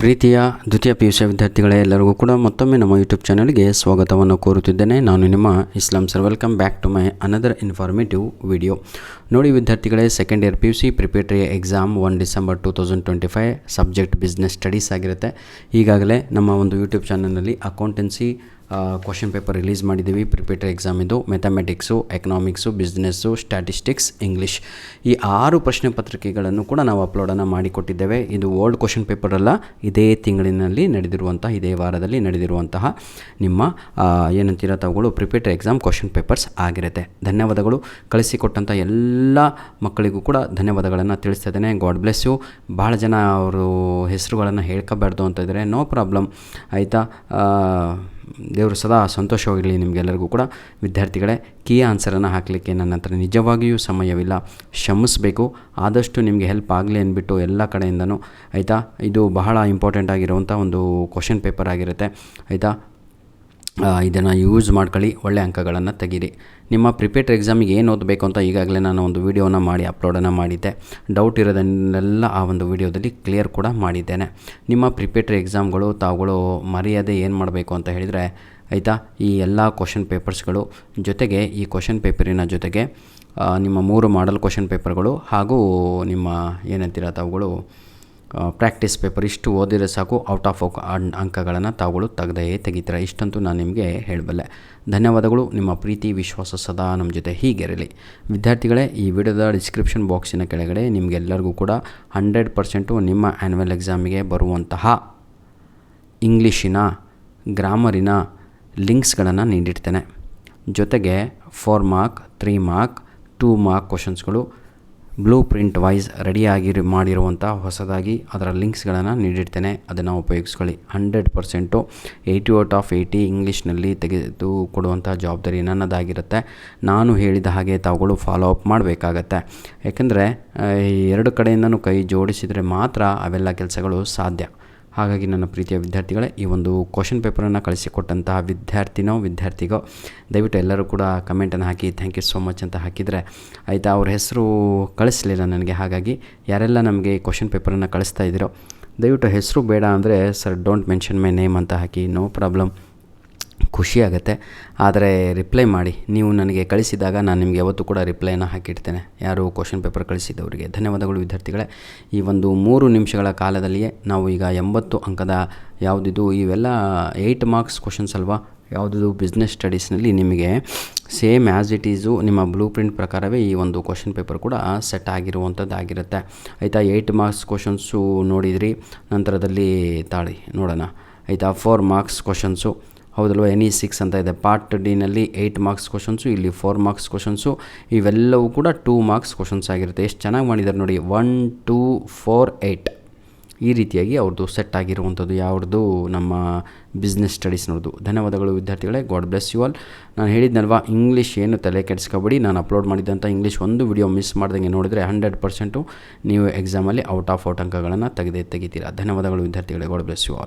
ಪ್ರೀತಿಯ ದ್ವಿತೀಯ PUC ವಿದ್ಯಾರ್ಥಿಗಳೇ, ಎಲ್ಲರಿಗೂ ಕೂಡ ಮತ್ತೊಮ್ಮೆ ನಮ್ಮ ಯೂಟ್ಯೂಬ್ ಚಾನಲ್ಗೆ ಸ್ವಾಗತವನ್ನು ಕೋರುತ್ತಿದ್ದೇನೆ. ನಾನು ನಿಮ್ಮ Islam sir. Welcome back to my another informative video. ನೋಡಿ ವಿದ್ಯಾರ್ಥಿಗಳೇ, second year PUC preparatory exam 1 December 2025 subject business studies ಆಗಿರುತ್ತೆ. ಈಗಾಗಲೇ ನಮ್ಮ ಒಂದು ಯೂಟ್ಯೂಬ್ ಚಾನಲ್ನಲ್ಲಿ ಅಕೌಂಟೆನ್ಸಿ ಕ್ವಶನ್ ಪೇಪರ್ ರಿಲೀಸ್ ಮಾಡಿದ್ದೀವಿ. ಪ್ರಿಪೇಟರಿ ಎಕ್ಸಾಮ್ ಇದು mathematics, economics, business, statistics, English ಈ 6 ಪ್ರಶ್ನೆ ಪತ್ರಿಕೆಗಳನ್ನು ಕೂಡ ನಾವು ಅಪ್ಲೋಡನ್ನು ಮಾಡಿಕೊಟ್ಟಿದ್ದೇವೆ. ಇದು ಓಲ್ಡ್ ಕ್ವಶನ್ ಪೇಪರ್ ಅಲ್ಲ, ಇದೇ ತಿಂಗಳಿನಲ್ಲಿ ನಡೆದಿರುವಂತಹ, ಇದೇ ವಾರದಲ್ಲಿ ನಡೆದಿರುವಂತಹ ನಿಮ್ಮ ಏನಂತೀರ ತಾವುಗಳು ಪ್ರಿಪೇಟರಿ ಎಕ್ಸಾಮ್ ಕ್ವಶನ್ ಪೇಪರ್ಸ್ ಆಗಿರುತ್ತೆ. ಧನ್ಯವಾದಗಳು. ಕಳಿಸಿಕೊಟ್ಟಂಥ ಎಲ್ಲ ಮಕ್ಕಳಿಗೂ ಕೂಡ ಧನ್ಯವಾದಗಳನ್ನು ತಿಳಿಸ್ತಾ ಇದ್ದೇನೆ. God bless you. ಭಾಳ ಜನ ಅವರು ಹೆಸರುಗಳನ್ನು ಹೇಳ್ಕೋಬಾರ್ದು ಅಂತ ಇದ್ದಾರೆ. ನೋ ಪ್ರಾಬ್ಲಮ್, ಆಯಿತಾ. ದೇವರು ಸದಾ ಸಂತೋಷವಾಗಿರಲಿ ನಿಮಗೆಲ್ಲರಿಗೂ ಕೂಡ. ವಿದ್ಯಾರ್ಥಿಗಳೇ, ಕೀ ಆನ್ಸರನ್ನು ಹಾಕಲಿಕ್ಕೆ ನನ್ನ ಹತ್ರ ನಿಜವಾಗಿಯೂ ಸಮಯವಿಲ್ಲ, ಕ್ಷಮಿಸಬೇಕು. ಆದಷ್ಟು ನಿಮಗೆ ಹೆಲ್ಪ್ ಆಗಲಿ ಅಂದ್ಬಿಟ್ಟು ಎಲ್ಲ ಕಡೆಯಿಂದನೂ, ಆಯಿತಾ. ಇದು ಬಹಳ ಇಂಪಾರ್ಟೆಂಟ್ ಆಗಿರುವಂಥ ಒಂದು ಕ್ವಶನ್ ಪೇಪರ್ ಆಗಿರುತ್ತೆ, ಆಯಿತಾ. ಇದನ್ನು ಯೂಸ್ ಮಾಡ್ಕೊಳ್ಳಿ, ಒಳ್ಳೆ ಅಂಕಗಳನ್ನು ತೆಗೀರಿ. ನಿಮ್ಮ ಪ್ರಿಪೇಟರಿ ಎಕ್ಸಾಮಿಗೆ ಏನು ಓದಬೇಕು ಅಂತ ಈಗಾಗಲೇ ನಾನು ಒಂದು ವಿಡಿಯೋನ ಮಾಡಿ ಅಪ್ಲೋಡನ್ನು ಮಾಡಿದ್ದೆ. ಡೌಟ್ ಇರೋದನ್ನೆಲ್ಲ ಆ ಒಂದು ವಿಡಿಯೋದಲ್ಲಿ ಕ್ಲಿಯರ್ ಕೂಡ ಮಾಡಿದ್ದೇನೆ. ನಿಮ್ಮ ಪ್ರಿಪೇಟರಿ ಎಕ್ಸಾಮ್ಗಳು ತಾವುಗಳು ಮರೆಯದೆ ಏನು ಮಾಡಬೇಕು ಅಂತ ಹೇಳಿದರೆ, ಆಯಿತಾ, ಈ ಎಲ್ಲ ಕ್ವಶನ್ ಪೇಪರ್ಸ್ಗಳು ಜೊತೆಗೆ, ಈ ಕ್ವಶನ್ ಪೇಪರಿನ ಜೊತೆಗೆ ನಿಮ್ಮ 3 ಮಾಡಲ್ ಕ್ವಶನ್ ಪೇಪರ್ಗಳು ಹಾಗೂ ನಿಮ್ಮ ಏನಂತೀರ ತಾವುಗಳು ಪ್ರಾಕ್ಟೀಸ್ ಪೇಪರ್, ಇಷ್ಟು ಓದಿದ್ರೆ ಸಾಕು, ಔಟ್ ಆಫ್ ಅಂಕಗಳನ್ನು ತಾವುಗಳು ತೆಗಿತೀರ. ಇಷ್ಟಂತೂ ನಾನು ನಿಮಗೆ ಹೇಳಬಲ್ಲೆ. ಧನ್ಯವಾದಗಳು. ನಿಮ್ಮ ಪ್ರೀತಿ ವಿಶ್ವಾಸ ಸದಾ ನಮ್ಮ ಜೊತೆ ಹೀಗಿರಲಿ. ವಿದ್ಯಾರ್ಥಿಗಳೇ, ಈ ವಿಡಿಯೋದ ಡಿಸ್ಕ್ರಿಪ್ಷನ್ ಬಾಕ್ಸಿನ ಕೆಳಗಡೆ ನಿಮಗೆಲ್ಲರಿಗೂ ಕೂಡ 100% ನಿಮ್ಮ ಆ್ಯನ್ಯುವಲ್ ಎಕ್ಸಾಮಿಗೆ ಬರುವಂತಹ ಇಂಗ್ಲೀಷಿನ ಗ್ರಾಮರಿನ ಲಿಂಕ್ಸ್ಗಳನ್ನು ನೀಡಿರ್ತೇನೆ. ಜೊತೆಗೆ 4 ಮಾರ್ಕ್, 3 ಮಾರ್ಕ್, 2 ಮಾರ್ಕ್ ಕ್ವಶನ್ಸ್ಗಳು ಬ್ಲೂ ಪ್ರಿಂಟ್ ವೈಸ್ ರೆಡಿಯಾಗಿ ಮಾಡಿರುವಂಥ ಹೊಸದಾಗಿ ಅದರ ಲಿಂಕ್ಸ್ಗಳನ್ನು ನೀಡಿರ್ತೇನೆ. ಅದನ್ನು ಉಪಯೋಗಿಸ್ಕೊಳ್ಳಿ. 100% 80 ಔಟ್ ಆಫ್ 80 ಇಂಗ್ಲೀಷ್ನಲ್ಲಿ ತೆಗೆದು ಕೊಡುವಂಥ ಜವಾಬ್ದಾರಿ ನನ್ನದಾಗಿರುತ್ತೆ. ನಾನು ಹೇಳಿದ ಹಾಗೆ ತಾವುಗಳು ಫಾಲೋ ಅಪ್ ಮಾಡಬೇಕಾಗತ್ತೆ. ಯಾಕೆಂದರೆ ಈ 2 ಕಡೆಯಿಂದನೂ ಕೈ ಜೋಡಿಸಿದರೆ ಮಾತ್ರ ಅವೆಲ್ಲ ಕೆಲಸಗಳು ಸಾಧ್ಯ. ಹಾಗಾಗಿ ನನ್ನ ಪ್ರೀತಿಯ ವಿದ್ಯಾರ್ಥಿಗಳೇ, ಈ ಒಂದು ಕ್ವಶನ್ ಪೇಪರನ್ನು ಕಳಿಸಿಕೊಟ್ಟಂತಹ ವಿದ್ಯಾರ್ಥಿಗೋ ದಯವಿಟ್ಟು ಎಲ್ಲರೂ ಕೂಡ ಕಮೆಂಟನ್ನು ಹಾಕಿ ಥ್ಯಾಂಕ್ ಯು ಸೋ ಮಚ್ ಅಂತ ಹಾಕಿದರೆ, ಆಯಿತಾ. ಅವ್ರ ಹೆಸರು ಕಳಿಸ್ಲಿಲ್ಲ ನನಗೆ. ಹಾಗಾಗಿ ಯಾರೆಲ್ಲ ನಮಗೆ ಈ ಕ್ವಶನ್ ಪೇಪರನ್ನು ಕಳಿಸ್ತಾ ಇದ್ದೀರೋ ದಯವಿಟ್ಟು ಹೆಸರು ಬೇಡ ಅಂದರೆ sir don't mention my name ಅಂತ ಹಾಕಿ. ನೋ ಪ್ರಾಬ್ಲಮ್, ಖುಷಿಯಾಗತ್ತೆ. ಆದರೆ ರಿಪ್ಲೈ ಮಾಡಿ. ನೀವು ನನಗೆ ಕಳಿಸಿದಾಗ ನಾನು ನಿಮಗೆ ಯಾವತ್ತೂ ಕೂಡ ರಿಪ್ಲೈನ ಹಾಕಿಡ್ತೇನೆ, ಯಾರು ಕ್ವಶನ್ ಪೇಪರ್ ಕಳಿಸಿದವರಿಗೆ. ಧನ್ಯವಾದಗಳು ವಿದ್ಯಾರ್ಥಿಗಳೇ. ಈ ಒಂದು 3 ನಿಮಿಷಗಳ ಕಾಲದಲ್ಲಿಯೇ ನಾವು ಈಗ 80 ಅಂಕದ ಯಾವುದಿದು, ಇವೆಲ್ಲ 8 ಮಾರ್ಕ್ಸ್ ಕ್ವಶನ್ಸ್ ಅಲ್ವಾ, ಯಾವುದಿದು ಬಿಸ್ನೆಸ್ ಸ್ಟಡೀಸ್ನಲ್ಲಿ ನಿಮಗೆ ಸೇಮ್ ಆ್ಯಸ್ ಇಟ್ ಈಸು ನಿಮ್ಮ ಬ್ಲೂ ಪ್ರಿಂಟ್ ಪ್ರಕಾರವೇ ಈ ಒಂದು ಕ್ವಶನ್ ಪೇಪರ್ ಕೂಡ ಸೆಟ್ ಆಗಿರುವಂಥದ್ದಾಗಿರುತ್ತೆ, ಆಯಿತಾ. 8 ಮಾರ್ಕ್ಸ್ ಕ್ವಶನ್ಸು ನೋಡಿದ್ರಿ, ನಂತರದಲ್ಲಿ ತಾಳಿ ನೋಡೋಣ, ಆಯಿತಾ. 4 ಮಾರ್ಕ್ಸ್ ಕ್ವಶನ್ಸು ಹೌದಲ್ವ, NE6 ಅಂತ ಇದೆ. ಪಾರ್ಟ್ ಡಿನಲ್ಲಿ 8 ಮಾರ್ಕ್ಸ್ ಕ್ವಶನ್ಸು, ಇಲ್ಲಿ 4 ಮಾರ್ಕ್ಸ್ ಕ್ವಶನ್ಸು, ಇವೆಲ್ಲವೂ ಕೂಡ 2 ಮಾರ್ಕ್ಸ್ ಕ್ವಶನ್ಸ್ ಆಗಿರುತ್ತೆ. ಎಷ್ಟು ಚೆನ್ನಾಗಿ ಮಾಡಿದ್ದಾರೆ ನೋಡಿ. 1 2 4 8 ಈ ರೀತಿಯಾಗಿ ಅವ್ರದ್ದು ಸೆಟ್ ಆಗಿರುವಂಥದ್ದು ಯಾವ್ದು, ನಮ್ಮ ಬಿಸ್ನೆಸ್ ಸ್ಟಡೀಸ್ನವ್ರದ್ದು. ಧನ್ಯವಾದಗಳು ವಿದ್ಯಾರ್ಥಿಗಳೇ. God bless you all. ನಾನು ಹೇಳಿದ್ನಲ್ವಾ, ಇಂಗ್ಲೀಷ್ ಏನು ತಲೆ ಕೆಡಿಸ್ಕೊಬೇಡಿ. ನಾನು ಅಪ್ಲೋಡ್ ಮಾಡಿದಂಥ ಇಂಗ್ಲೀಷ್ ಒಂದು ವಿಡಿಯೋ ಮಿಸ್ ಮಾಡ್ದಂಗೆ ನೋಡಿದರೆ 100% ನೀವು ಎಕ್ಸಾಮಲ್ಲಿ ಔಟ್ ಆಫ್ ಔಟ್ ಅಂಕಗಳನ್ನು ತೆಗಿತೀರಾ. ಧನ್ಯವಾದಗಳು ವಿದ್ಯಾರ್ಥಿಗಳೇ. God bless you all.